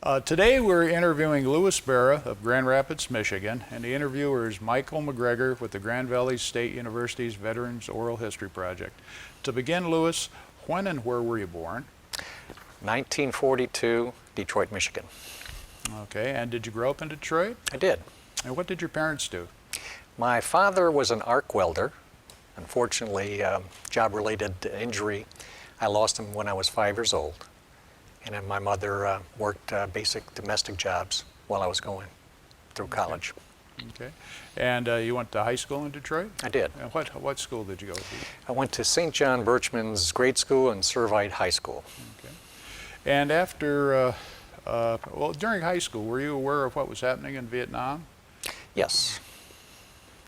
Today we're interviewing Louis Berra of Grand Rapids, Michigan, and the interviewer is Michael McGregor with the Grand Valley State University's Veterans Oral History Project. To begin, Louis, when and where were you born? 1942, Detroit, Michigan. Okay, and did you grow up in Detroit? I did. And what did your parents do? My father was an arc welder. Unfortunately, job-related injury. I lost him when I was 5 years old. And then my mother worked basic domestic jobs while I was going through college. Okay. And you went to high school in Detroit? I did. And what school did you go to? I went to St. John Birchman's grade school and Servite High School. Okay. And after, well, during high school, were you aware of what was happening in Vietnam? Yes.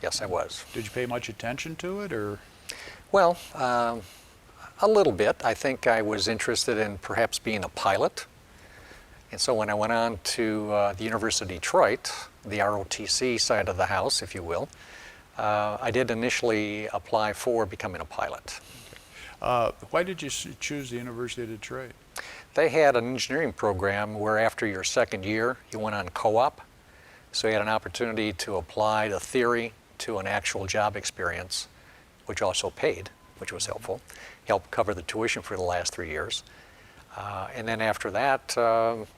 Yes, I was. Did you pay much attention to it, or? Well, a little bit. I think I was interested in perhaps being a pilot. And so when I went on to the University of Detroit, the ROTC side of the house, if you will, I did initially apply for becoming a pilot. Why did you choose the University of Detroit? They had an engineering program where after your second year, you went on co-op. So you had an opportunity to apply the theory to an actual job experience, which also paid, which was helpful. Helped cover the tuition for the last 3 years. And then after that,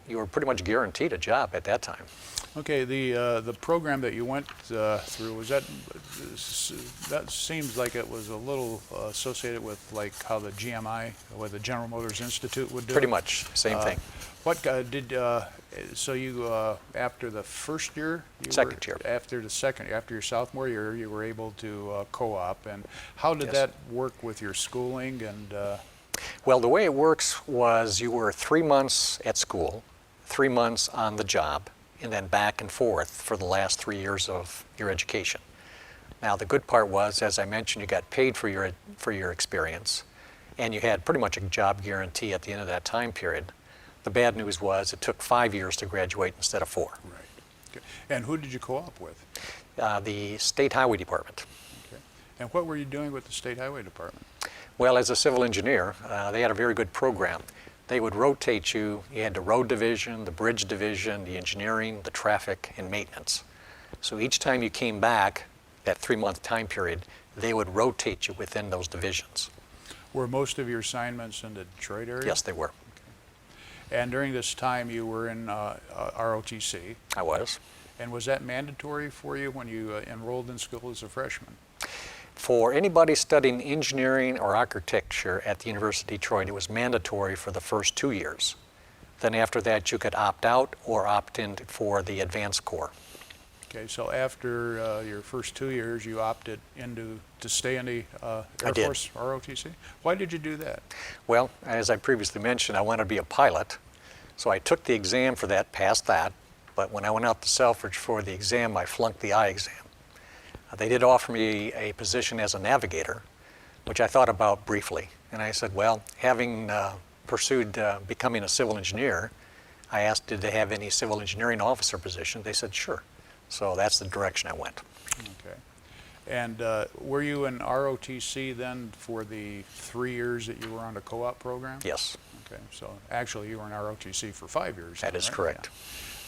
you were pretty much guaranteed a job at that time. Okay, the program that you went through, was that seems like it was a little associated with like how the GMI, or the General Motors Institute would do? Pretty much, same thing. What did, so you, after the first year? Second year. After your sophomore year, you were able to co-op, and how did that work with your schooling and? Well, the way it works was you were 3 months at school, 3 months on the job, and then back and forth for the last 3 years of your education. Now, the good part was, as I mentioned, you got paid for your experience, and you had pretty much a job guarantee at the end of that time period. The bad news was it took 5 years to graduate instead of 4. Right. Okay. And who did you co-op with? The State Highway Department. Okay. And what were you doing with the State Highway Department? Well, as a civil engineer, they had a very good program. They would rotate you. You had the road division, the bridge division, the engineering, the traffic, and maintenance. So each time you came back, that 3-month time period, they would rotate you within those divisions. Were most of your assignments in the Detroit area? Yes, they were. And during this time, you were in ROTC. I was. And was that mandatory for you when you enrolled in school as a freshman? For anybody studying engineering or architecture at the University of Detroit, it was mandatory for the first 2 years. Then after that, you could opt out or opt in for the advanced core. Okay, so after your first 2 years, you opted to stay in the Air Force ROTC? Why did you do that? Well, as I previously mentioned, I wanted to be a pilot. So I took the exam for that, passed that. But when I went out to Selfridge for the exam, I flunked the eye exam. They did offer me a position as a navigator, which I thought about briefly. And I said, well, having pursued becoming a civil engineer, I asked, did they have any civil engineering officer position? They said, sure. So that's the direction I went. Okay. And were you in ROTC then for the 3 years that you were on the co-op program? Yes. Okay, so actually you were in ROTC for 5 years. That is correct.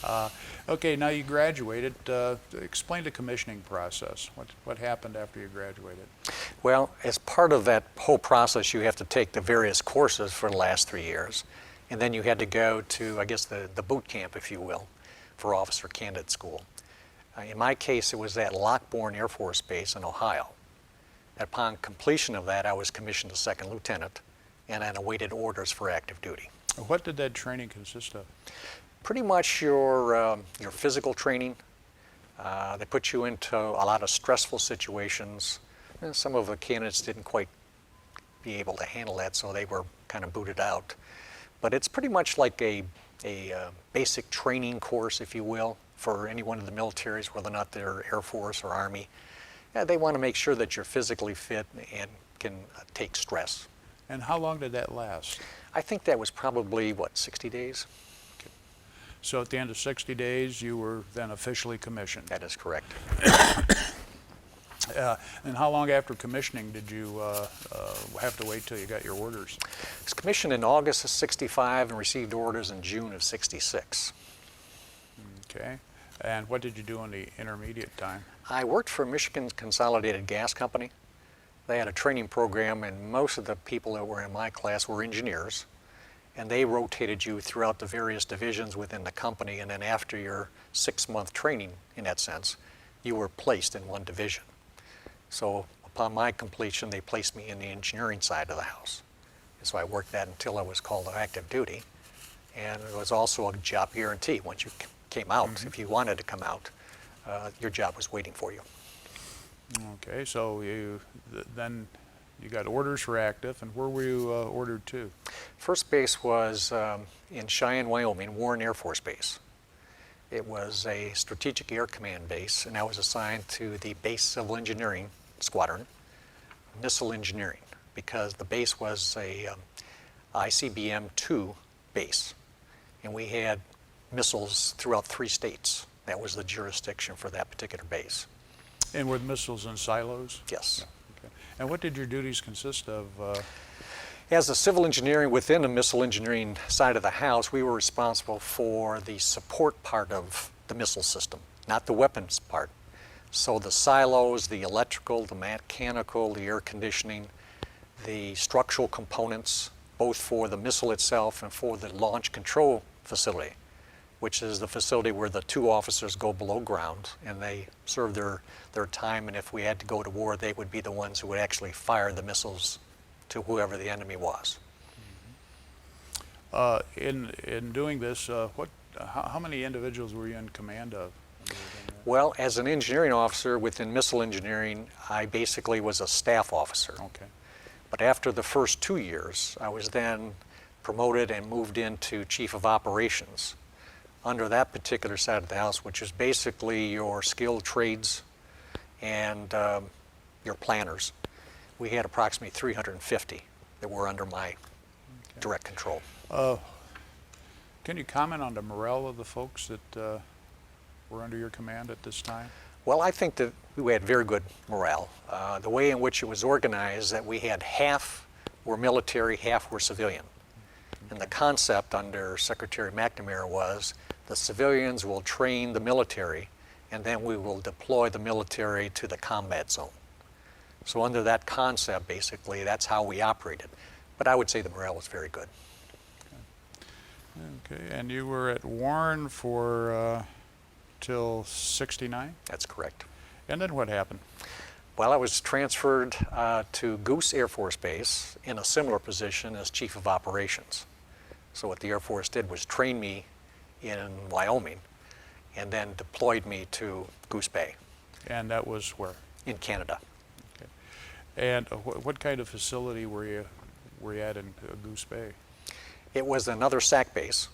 Yeah. Okay, now you graduated. Explain the commissioning process. What happened after you graduated? Well, as part of that whole process, you have to take the various courses for the last 3 years. And then you had to go to, I guess, the boot camp, if you will, for officer candidate school. In my case, it was at Lockbourne Air Force Base in Ohio. Upon completion of that, I was commissioned a second lieutenant, and then awaited orders for active duty. What did that training consist of? Pretty much your physical training. They put you into a lot of stressful situations. And some of the candidates didn't quite be able to handle that, so they were kind of booted out. But it's pretty much like a basic training course, if you will, for anyone in the militaries, whether or not they're Air Force or Army. They want to make sure that you're physically fit and can take stress. And how long did that last? I think that was probably, 60 days? Okay. So at the end of 60 days, you were then officially commissioned? That is correct. And how long after commissioning did you have to wait till you got your orders? I was commissioned in August of '65 and received orders in June of '66. Okay. And what did you do in the intermediate time? I worked for Michigan Consolidated Gas Company. They had a training program, and most of the people that were in my class were engineers, and they rotated you throughout the various divisions within the company, and then after your 6-month training, in that sense, you were placed in one division. So upon my completion, they placed me in the engineering side of the house. And so I worked that until I was called to active duty, and it was also a job guarantee. Once you came out, if you wanted to come out, your job was waiting for you. Okay, so then you got orders for active, and where were you ordered to? First base was in Cheyenne, Wyoming, Warren Air Force Base. It was a strategic air command base, and I was assigned to the base civil engineering squadron, missile engineering, because the base was a ICBM-2 base, and we had missiles throughout 3 states. That was the jurisdiction for that particular base. And were the missiles in silos? Yes. Okay. And what did your duties consist of? As a civil engineering within the missile engineering side of the house, we were responsible for the support part of the missile system, not the weapons part. So the silos, the electrical, the mechanical, the air conditioning, the structural components, both for the missile itself and for the launch control facility, which is the facility where the 2 officers go below ground and they serve their time, and if we had to go to war, they would be the ones who would actually fire the missiles to whoever the enemy was. In doing this, how many individuals were you in command of? Well, as an engineering officer within missile engineering, I basically was a staff officer. Okay. But after the first 2 years, I was then promoted and moved into chief of operations under that particular side of the house, which is basically your skilled trades and your planners. We had approximately 350 that were under my direct control. Can you comment on the morale of the folks that were under your command at this time? Well, I think that we had very good morale. The way in which it was organized, that we had half were military, half were civilian. And the concept under Secretary McNamara was the civilians will train the military, and then we will deploy the military to the combat zone. So under that concept, basically, that's how we operated. But I would say the morale was very good. Okay, and you were at Warren for till '69? That's correct. And then what happened? Well, I was transferred to Goose Air Force Base in a similar position as Chief of Operations. So what the Air Force did was train me in Wyoming and then deployed me to Goose Bay. And that was where? In Canada. Okay. And what kind of facility were you at in Goose Bay? It was another SAC base,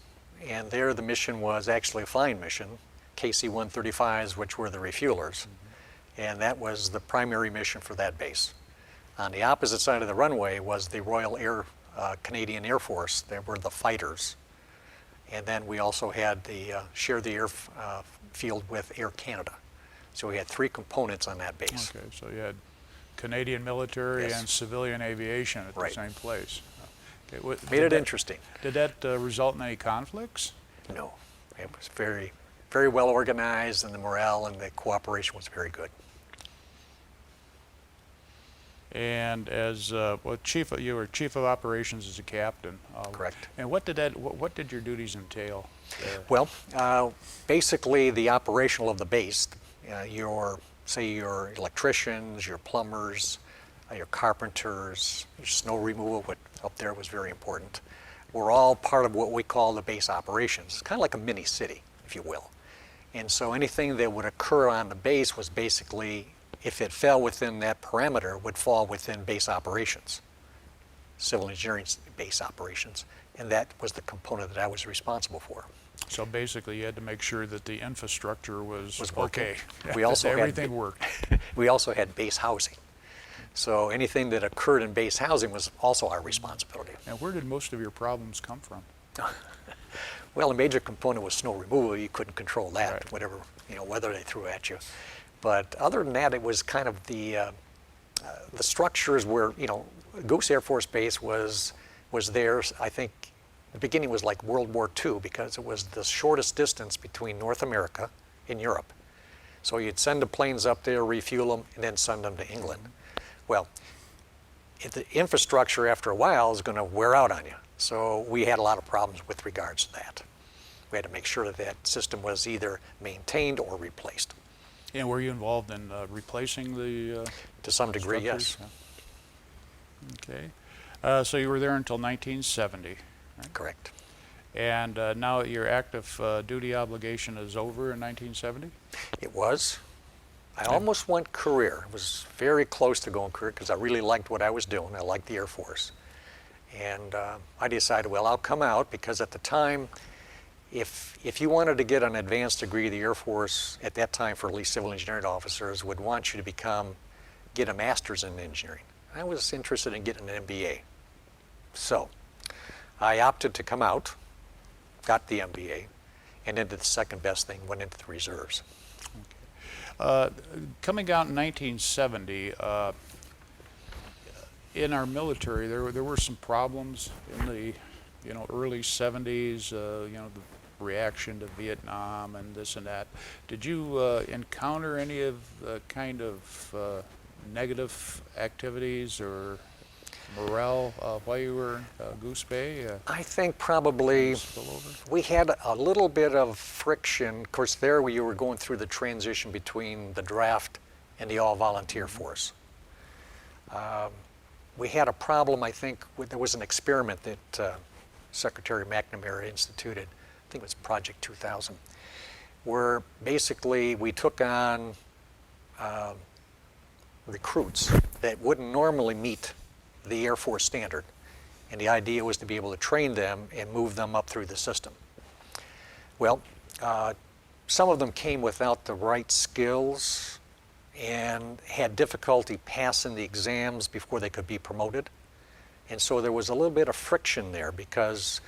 and there the mission was actually a flying mission, KC-135s, which were the refuelers. And that was the primary mission for that base. On the opposite side of the runway was the Royal Canadian Air Force. They were the fighters. And then we also had shared the airfield with Air Canada. So we had 3 components on that base. Okay, so you had Canadian military Yes. and civilian aviation at Right. the same place. Okay, Made it interesting. Did that result in any conflicts? No, it was very, very well organized, and the morale and the cooperation was very good. And as you were chief of operations as a captain. Correct. And what did your duties entail there? Well, basically the operational of the base, your electricians, your plumbers, your carpenters, your snow removal, what up there was very important, were all part of what we call the base operations. It's kind of like a mini city, if you will. And so anything that would occur on the base was basically, if it fell within that parameter, would fall within base operations, civil engineering base operations. And that was the component that I was responsible for. So basically you had to make sure that the infrastructure was working. okay. We also everything worked. We also had base housing. So anything that occurred in base housing was also our responsibility. And where did most of your problems come from? Well, a major component was snow removal. You couldn't control that, Right. whatever weather they threw at you. But other than that, it was kind of the structures were, you know, Goose Air Force Base was there. I think the beginning was like World War II because it was the shortest distance between North America and Europe. So you'd send the planes up there, refuel them, and then send them to England. Well, the infrastructure after a while is going to wear out on you. So we had a lot of problems with regards to that. We had to make sure that that system was either maintained or replaced. And were you involved in replacing the To some degree, structures? yes. Yeah. Okay. So you were there until 1970, right? Correct. And now your active duty obligation is over in 1970? It was. I almost went career. It was very close to going career because I really liked what I was doing. I liked the Air Force. And I decided, well, I'll come out because at the time, if you wanted to get an advanced degree, the Air Force at that time for at least civil engineering officers would want you to get a master's in engineering. I was interested in getting an MBA. So I opted to come out, got the MBA, and then did the second best thing, went into the reserves. Coming out in 1970, in our military, there were some problems in the early 70s. The reaction to Vietnam and this and that. Did you encounter any of the kind of negative activities or morale while you were in Goose Bay? I think probably we had a little bit of friction. Of course, there you were going through the transition between the draft and the all-volunteer force. We had a problem, I think, there was an experiment that Secretary McNamara instituted, I think it was Project 2000, where basically we took on recruits that wouldn't normally meet the Air Force standard. And the idea was to be able to train them and move them up through the system. Well, some of them came without the right skills and had difficulty passing the exams before they could be promoted. And so there was a little bit of friction there because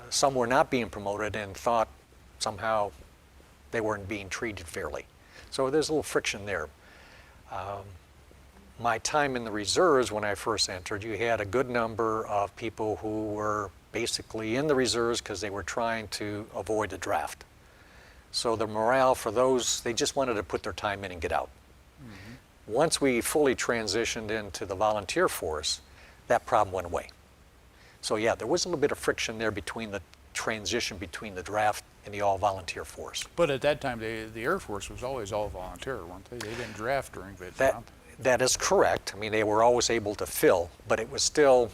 some were not being promoted and thought somehow they weren't being treated fairly. So there's a little friction there. My time in the reserves when I first entered, you had a good number of people who were basically in the reserves because they were trying to avoid the draft. So the morale for those, they just wanted to put their time in and get out. Mm-hmm. Once we fully transitioned into the volunteer force, that problem went away. So yeah, there was a little bit of friction there between the transition between the draft and the all-volunteer force. But at that time, the Air Force was always all-volunteer, weren't they? They didn't draft during Vietnam. That is correct. I mean, they were always able to fill, but it was still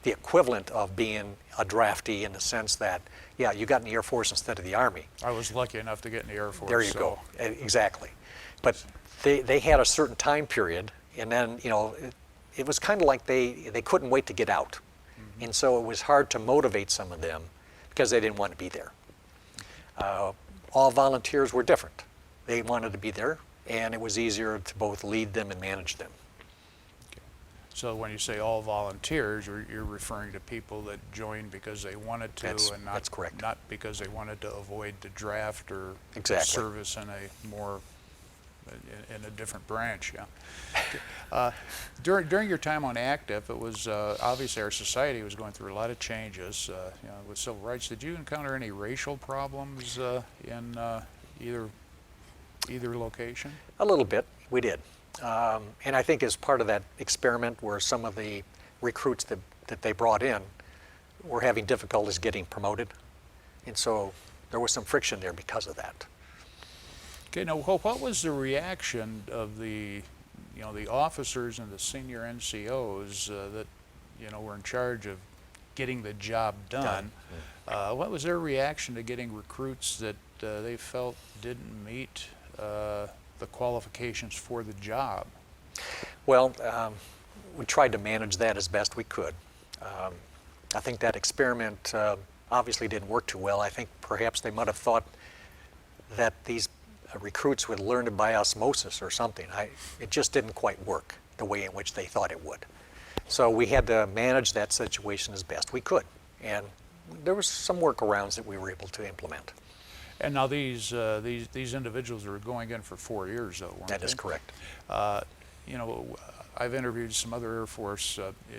the equivalent of being a draftee in the sense that, yeah, you got in the Air Force instead of the Army. I was lucky enough to get in the Air Force. There you go. Exactly. But they had a certain time period, and then, it was kind of like they couldn't wait to get out. Mm-hmm. And so it was hard to motivate some of them because they didn't want to be there. All volunteers were different. They wanted to be there, and it was easier to both lead them and manage them. Okay. So when you say all volunteers, you're referring to people that joined because they wanted to, and that's correct. Not because they wanted to avoid the draft or exactly. service in a different branch. Yeah. During your time on active, it was obviously our society was going through a lot of changes with civil rights. Did you encounter any racial problems in either location? A little bit, we did. And I think as part of that experiment where some of the recruits that they brought in were having difficulties getting promoted. And so there was some friction there because of that. Okay, now what was the reaction of the officers and the senior NCOs that were in charge of getting the job done? What was their reaction to getting recruits that they felt didn't meet the qualifications for the job? Well, we tried to manage that as best we could. I think that experiment obviously didn't work too well. I think perhaps they might have thought that these recruits would learn it by osmosis or something. It just didn't quite work the way in which they thought it would. So we had to manage that situation as best we could. And there was some workarounds that we were able to implement. And now these individuals are going in for 4 years, though, weren't they? That is correct. You know, I've interviewed some other Air Force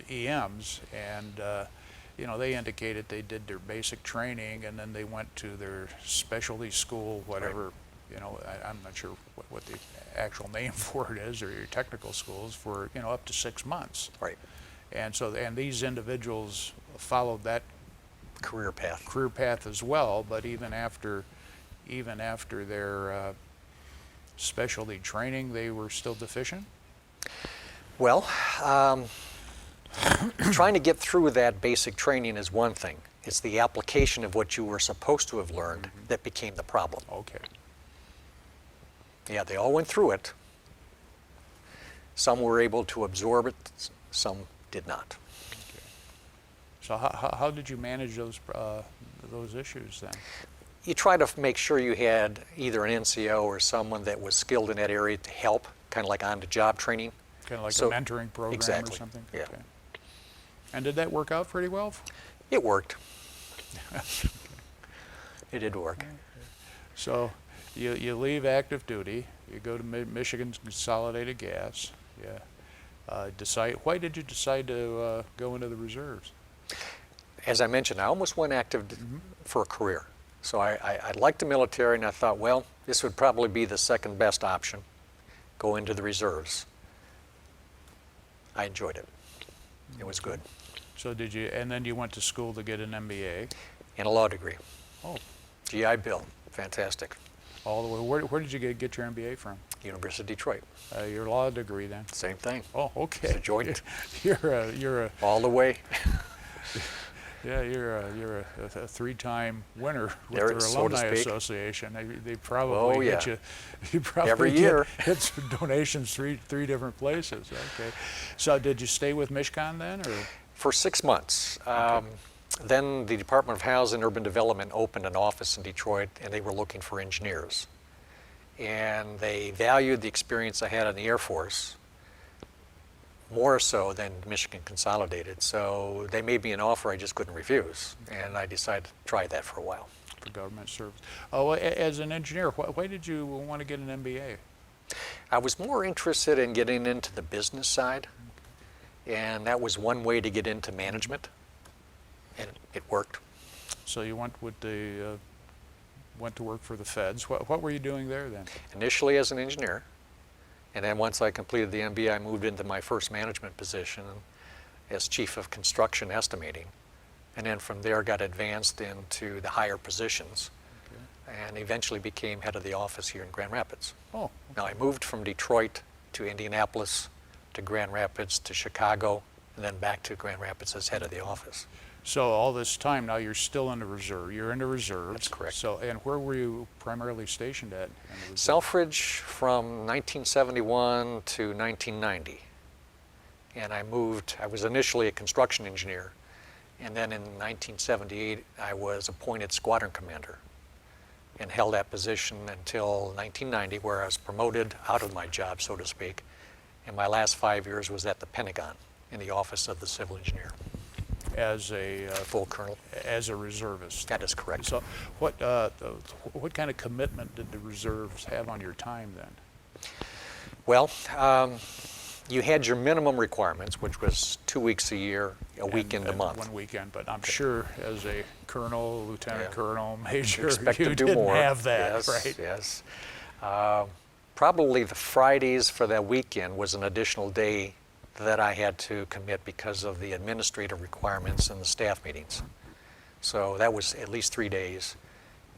EMs, and you know, they indicated they did their basic training and then they went to their specialty school, whatever. Right. You know, I'm not sure what the actual name for it is, or your technical schools, for, you know, up to 6 months. Right. And so, and these individuals followed that Career path. as well, but even after their specialty training, they were still deficient? Well, trying to get through that basic training is one thing. It's the application of what you were supposed to have learned that became the problem. Okay. Yeah, they all went through it. Some were able to absorb it, some did not. Okay. So how did you manage those issues then? You try to make sure you had either an NCO or someone that was skilled in that area to help, kind of like on-the-job training. Kind of like So- a mentoring program exactly, or something? yeah. Okay. And did that work out pretty well? It worked. It did work. So you leave active duty, you go to Michigan Consolidated Gas. Yeah. Why did you decide to go into the reserves? As I mentioned, I almost went active for a career. So I liked the military, and I thought, well, this would probably be the second best option, go into the reserves. I enjoyed it. It was good. So and then you went to school to get an MBA? And a law degree. Oh, GI Bill, fantastic. all the way. Where did you get your MBA from? University of Detroit, Your law degree then? same thing. Oh, okay. It's a joint. You're a All the way. Yeah, you're a three-time winner with There, their so to alumni speak. association. They probably Oh, hit yeah. you. You probably Every year. hit some donations three different places. Okay. So did you stay with Mishcon then, or? For 6 months. Then the Department of Housing and Urban Development opened an office in Detroit, and they were looking for engineers. And they valued the experience I had in the Air Force more so than Michigan Consolidated. So they made me an offer I just couldn't refuse, and I decided to try that for a while. For government service. Oh, as an engineer, why did you want to get an MBA? I was more interested in getting into the business side, and that was one way to get into management, and it worked. So you went to work for the feds. What were you doing there then? Initially as an engineer, and then once I completed the MBA, I moved into my first management position as chief of construction estimating, and then from there got advanced into the higher positions, and eventually became head of the office here in Grand Rapids. Oh, Now I moved from Detroit to Indianapolis to Grand Rapids to Chicago, and then back to Grand Rapids as head of the office. so all this time now you're still in the reserve. You're in the reserves. That's correct. So, and where were you primarily stationed at? In the reserve? Selfridge from 1971 to 1990. And I was initially a construction engineer, and then in 1978 I was appointed Squadron Commander and held that position until 1990, where I was promoted out of my job, so to speak. And my last 5 years was at the Pentagon in the Office of the Civil Engineer, As a full colonel. as a reservist. That is correct. So what kind of commitment did the reserves have on your time then? Well, you had your minimum requirements, which was 2 weeks a year, a weekend a And month. 1 weekend, but I'm sure as a colonel, lieutenant Yeah. colonel, major, You expect you to do didn't more. have that, Yes, right? yes. Probably the Fridays for that weekend was an additional day that I had to commit because of the administrative requirements and the staff meetings. So that was at least 3 days.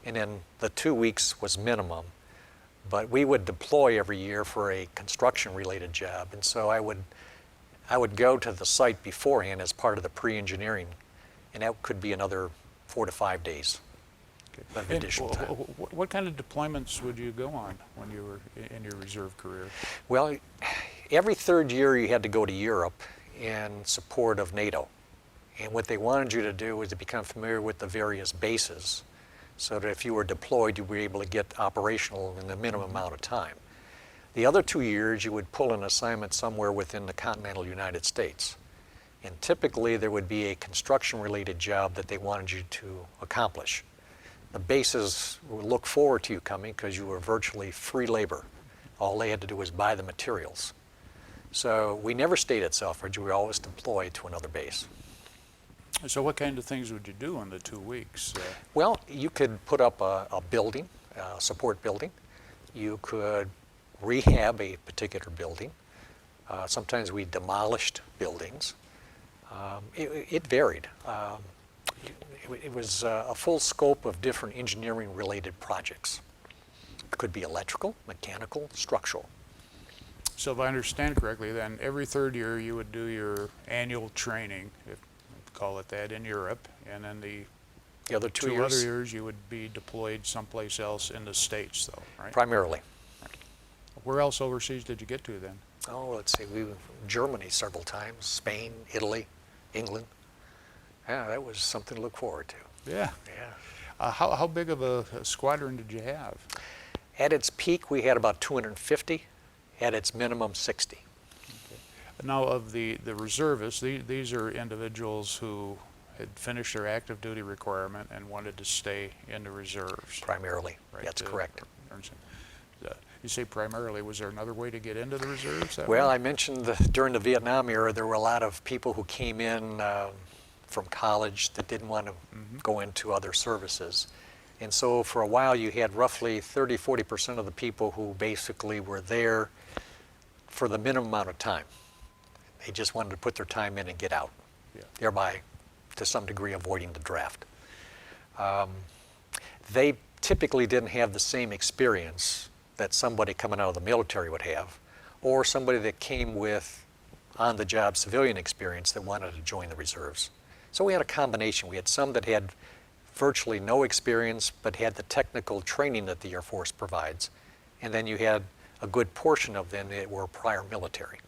And then the 2 weeks was minimum. But we would deploy every year for a construction-related job. And so I would go to the site beforehand as part of the pre-engineering. And that could be another 4 to 5 days of And additional time. what kind of deployments would you go on when you were in your reserve career? Well, every third year you had to go to Europe in support of NATO. And what they wanted you to do was to become familiar with the various bases so that if you were deployed, you were able to get operational in the minimum amount of time. The other 2 years, you would pull an assignment somewhere within the continental United States. And typically there would be a construction-related job that they wanted you to accomplish. the bases would look forward to you coming because you were virtually free labor. All they had to do was buy the materials. So we never stayed at Selfridge. We were always deployed to another base. So what kind of things would you do in the 2 weeks? Well, you could put up a building, a support building. You could rehab a particular building. Sometimes we demolished buildings. It varied. It was a full scope of different engineering-related projects. It could be electrical, mechanical, structural. So if I understand correctly, then every 3rd year you would do your annual training, if call it that, in Europe, and then the other 2 2 years, other years you would be deployed someplace else in the States, though, right? primarily. Where else overseas did you get to then? Oh, let's see, we were in Germany several times, Spain, Italy, England. Yeah, that was something to look forward to. Yeah. Yeah. How big of a squadron did you have? At its peak, we had about 250. At its minimum, 60. Now, of the reservists, these are individuals who had finished their active duty requirement and wanted to stay in the reserves. Primarily, Right, that's correct. You say primarily, was there another way to get into the reserves? Well, I mentioned during the Vietnam era, there were a lot of people who came in from college that didn't want to go into other services. And so for a while, you had roughly 30–40% of the people who basically were there for the minimum amount of time. They just wanted to put their time in and get out, thereby, to some degree, avoiding the draft. They typically didn't have the same experience that somebody coming out of the military would have, or somebody that came with on-the-job civilian experience that wanted to join the reserves. So we had a combination. We had some that had virtually no experience but had the technical training that the Air Force provides. And then you had a good portion of them that were prior military.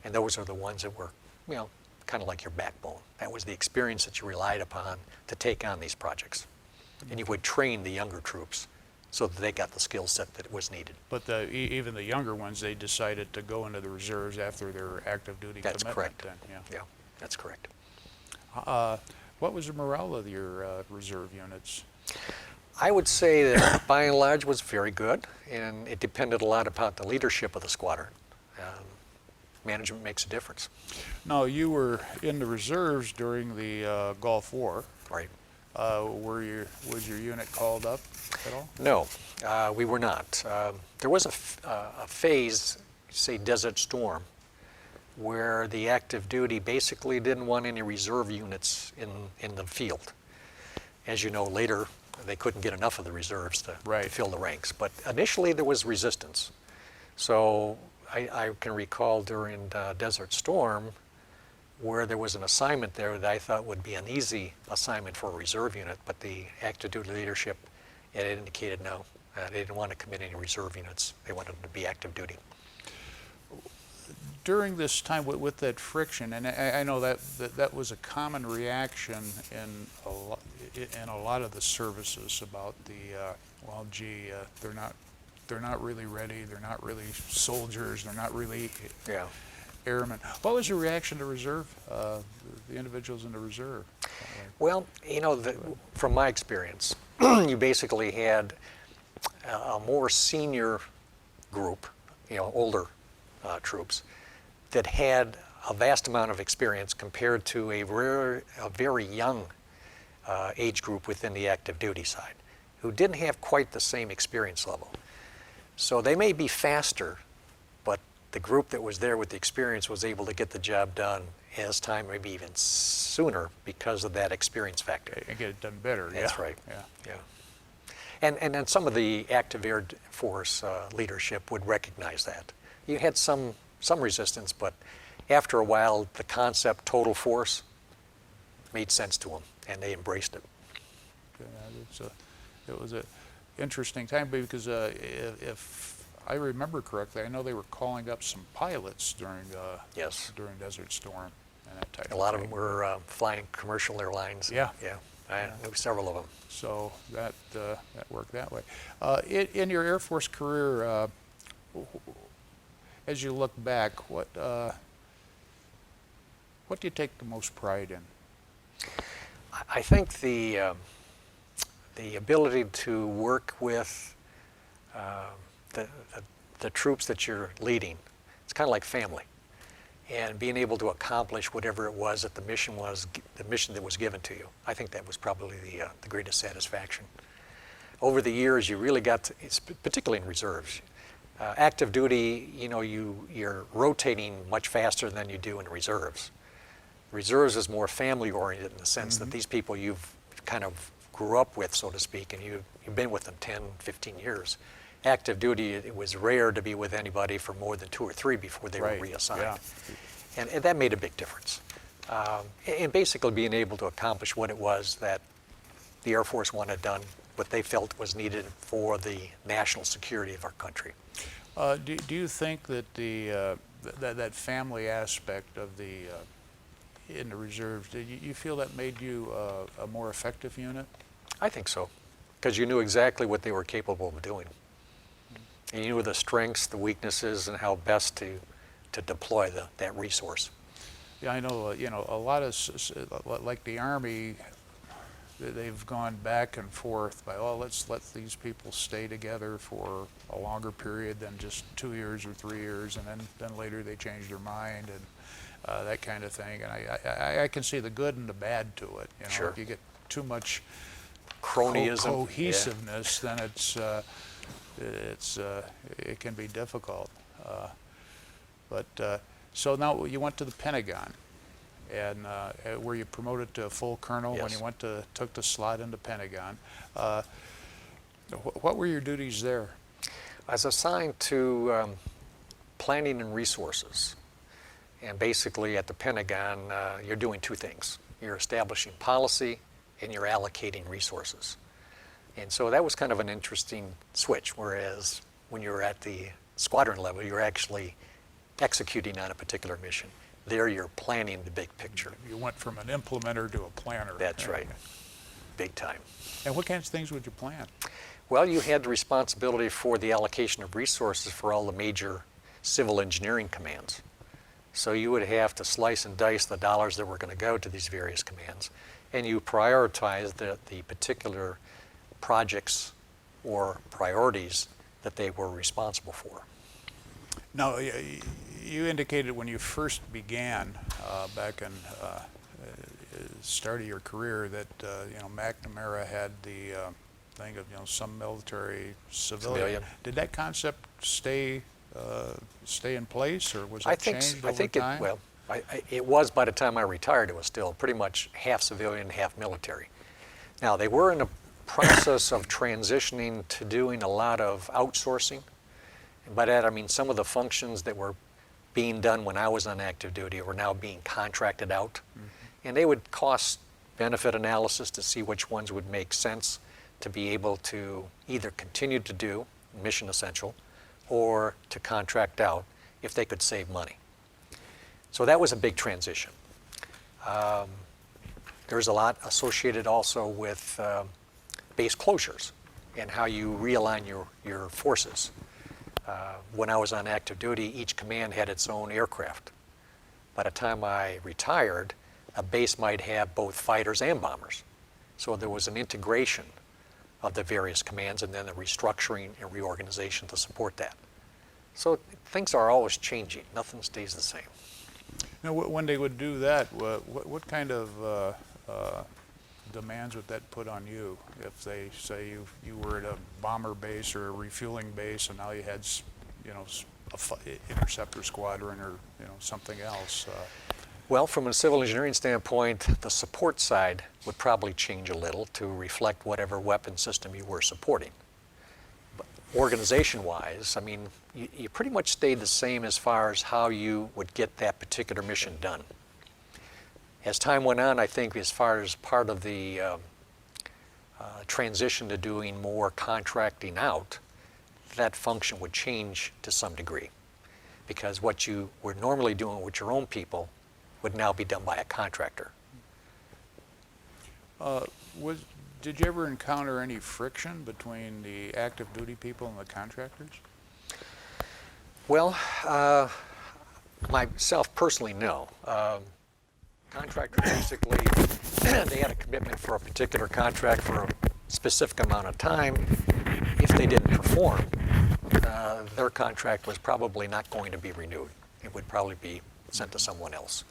And those are the ones that were, you know, kind of like your backbone. That was the experience that you relied upon to take on these projects. And you would train the younger troops so that they got the skill set that was needed. But even the younger ones, they decided to go into the reserves after their active duty That's commitment. correct. Then, Yeah, that's correct. What was the morale of your reserve units? I would say that by and large was very good, and it depended a lot upon the leadership of the squadron. Management makes a difference. Now, you were in the reserves during the Gulf War. Right. Was your unit called up at all? No, we were not. There was a phase, say Desert Storm, where the active duty basically didn't want any reserve units in the field. As you know, later they couldn't get enough of the reserves to fill the ranks. But initially there was resistance. So I can recall during Desert Storm where there was an assignment there that I thought would be an easy assignment for a reserve unit, but the active duty leadership had indicated no. They didn't want to commit any reserve units. They wanted them to be active duty. During this time with that friction, and I know that was a common reaction in a lot of the services about they're not really ready, they're not really soldiers, they're not really airmen. What was your reaction to reserve, the individuals in the reserve? Well, you know, from my experience, you basically had a more senior group, you know, older troops, that had a vast amount of experience compared to a very young age group within the active duty side, who didn't have quite the same experience level. So they may be faster, but the group that was there with the experience was able to get the job done as time, maybe even sooner, because of that experience factor. And get it done better. That's right. Yeah. And then some of the active Air Force leadership would recognize that. You had some resistance, but after a while, the concept total force made sense to them, and they embraced it. It was an interesting time because if I remember correctly, I know they were calling up some pilots during Desert Storm and that type of thing. A lot of them were flying commercial airlines. Yeah. I knew several of them. So that worked that way. In your Air Force career, as you look back, what do you take the most pride in? I think the the ability to work with the, the troops that you're leading. It's kind of like family. And being able to accomplish whatever it was that the mission that was given to you. I think that was probably the greatest satisfaction. Over the years, you really got to, particularly in reserves, active duty, you know, you're rotating much faster than you do in reserves. Reserves is more family oriented in the sense that these people you've kind of grew up with, so to speak, and you've been with them 10, 15 years. Active duty, it was rare to be with anybody for more than 2 or 3 before they were reassigned. Yeah. And that made a big difference. And basically being able to accomplish what it was that the Air Force wanted done, what they felt was needed for the national security of our country. Do you think that that family aspect of in the reserves, did you feel that made you a more effective unit? I think so, because you knew exactly what they were capable of doing. And you knew the strengths, the weaknesses, and how best to deploy that resource. Yeah, I know, you know, a lot of, like the Army, they've gone back and forth by, oh, let's let these people stay together for a longer period than just 2 years or 3 years, and then later they change their mind and that kind of thing. And I can see the good and the bad to it. You know, sure. If you get too much cronyism, cohesiveness, then it can be difficult. So now you went to the Pentagon, and were you promoted to a full colonel when you took the slot into Pentagon? What were your duties there? I was assigned to planning and resources. And basically at the Pentagon, you're doing 2 things. You're establishing policy and you're allocating resources. And so that was kind of an interesting switch, whereas when you're at the squadron level, you're actually executing on a particular mission. There you're planning the big picture. You went from an implementer to a planner. That's right, big time. And what kinds of things would you plan? Well, you had the responsibility for the allocation of resources for all the major civil engineering commands. So you would have to slice and dice the dollars that were going to go to these various commands, and you prioritize the particular projects or priorities that they were responsible for. Now, you indicated when you first began back in start of your career that you know, McNamara had the thing of, you know, some military civilian. Did that concept stay in place, or was it changed over time? It was by the time I retired. It was still pretty much half civilian, half military. Now, they were in a process of transitioning to doing a lot of outsourcing. And by that I mean some of the functions that were being done when I was on active duty were now being contracted out. And they would cost benefit analysis to see which ones would make sense to be able to either continue to do mission essential or to contract out if they could save money. So that was a big transition. There's a lot associated also with base closures and how you realign your forces. When I was on active duty, each command had its own aircraft. By the time I retired, a base might have both fighters and bombers. So there was an integration of the various commands and then the restructuring and reorganization to support that. So things are always changing. Nothing stays the same. Now, when they would do that, what kind of demands would that put on you? If they say you were at a bomber base or a refueling base, and now you had, you know, interceptor squadron or, you know, something else. Well, from a civil engineering standpoint, the support side would probably change a little to reflect whatever weapon system you were supporting. But organization-wise, I mean, you pretty much stayed the same as far as how you would get that particular mission done. As time went on, I think as far as part of the transition to doing more contracting out, that function would change to some degree, because what you were normally doing with your own people would now be done by a contractor. Did you ever encounter any friction between the active duty people and the contractors? Well, myself personally, no. Contractors basically, they had a commitment for a particular contract for specific amount of time. If they didn't perform, their contract was probably not going to be renewed. It would probably be sent to someone else.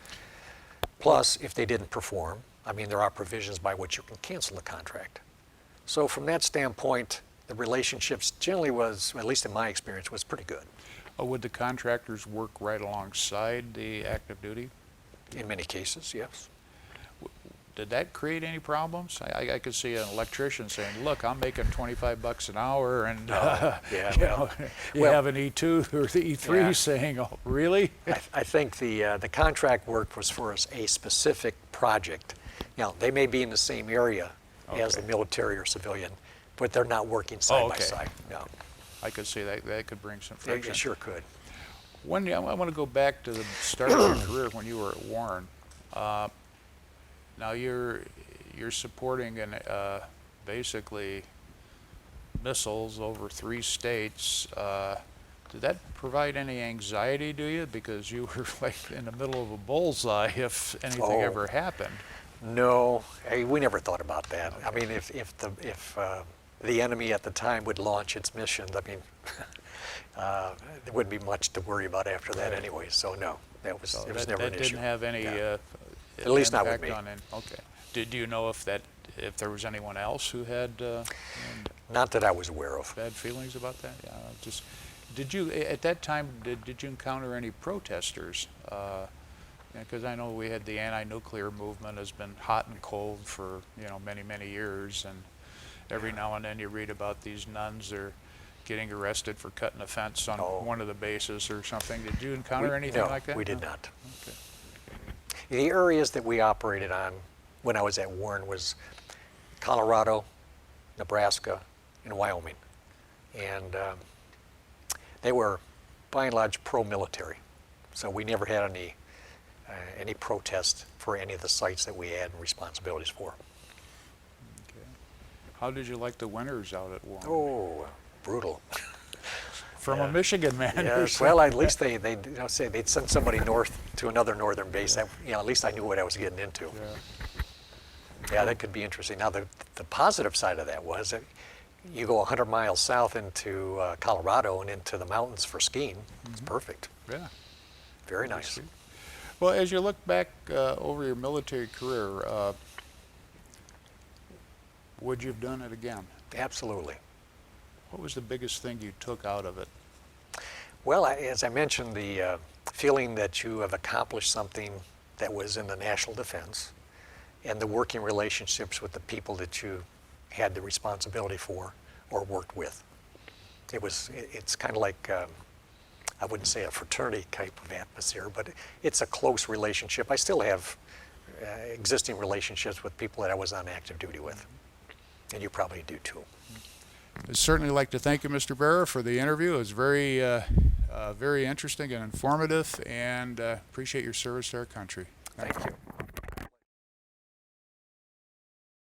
Plus, if they didn't perform, I mean, there are provisions by which you can cancel the contract. So from that standpoint, the relationships generally was, at least in my experience, was pretty good. Would the contractors work right alongside the active duty? In many cases, yes. Did that create any problems? I could see an electrician saying, look, I'm making 25 bucks an hour, and Yeah, you have an E2 or the E3 Yeah. saying, oh, really? I think the contract work was for a specific project. Now, they may be in the same area as the Okay. military or civilian, but they're not working side by okay. side. No, I could see that could bring some they friction. sure could. I want to go back to the start of your career when you were at Warren. Now you're supporting basically missiles over 3 states. Did that provide any anxiety to you, because you were like in the middle of a bullseye if anything ever happened? No, we never thought about that. I mean, if the enemy at the time would launch its mission, I mean, there wouldn't be much to worry about after that anyway. So no, it was never an issue. Didn't have any At least not with impact me. on it. Okay. Do you know if there was anyone else who had Not that I was aware of. bad feelings about that? Yeah, did you at that time did you encounter any protesters? Because I know we had the anti-nuclear movement has been hot and cold for many years, and every now and then you read about these nuns are getting arrested for cutting a fence on one of the bases or something. Did you encounter anything like that? No, we did not. Okay. The areas that we operated on when I was at Warren was Colorado, Nebraska, and Wyoming. And they were, by and large, pro-military. So we never had any protest for any of the sites that we had responsibilities for. Okay. How did you like the winters out at Warren? Oh, brutal. From a Michigan man. Yes, well, at least they'd say they'd send somebody north to another northern base. That, at least I knew what I was getting into. Yeah, that could be interesting. Now, the positive side of that was that you go 100 miles south into Colorado and into the mountains for skiing. It's perfect. Yeah. Very nice. Well, as you look back over your military career, would you have done it again? Absolutely. What was the biggest thing you took out of it? Well, as I mentioned, the feeling that you have accomplished something that was in the national defense, and the working relationships with the people that you had the responsibility for or worked with. It's kind of like, I wouldn't say a fraternity type of atmosphere, but it's a close relationship. I still have existing relationships with people that I was on active duty with, and you probably do too. I'd certainly like to thank you, Mr. Berra, for the interview. It was very interesting and informative, and appreciate your service to our country. Thank you.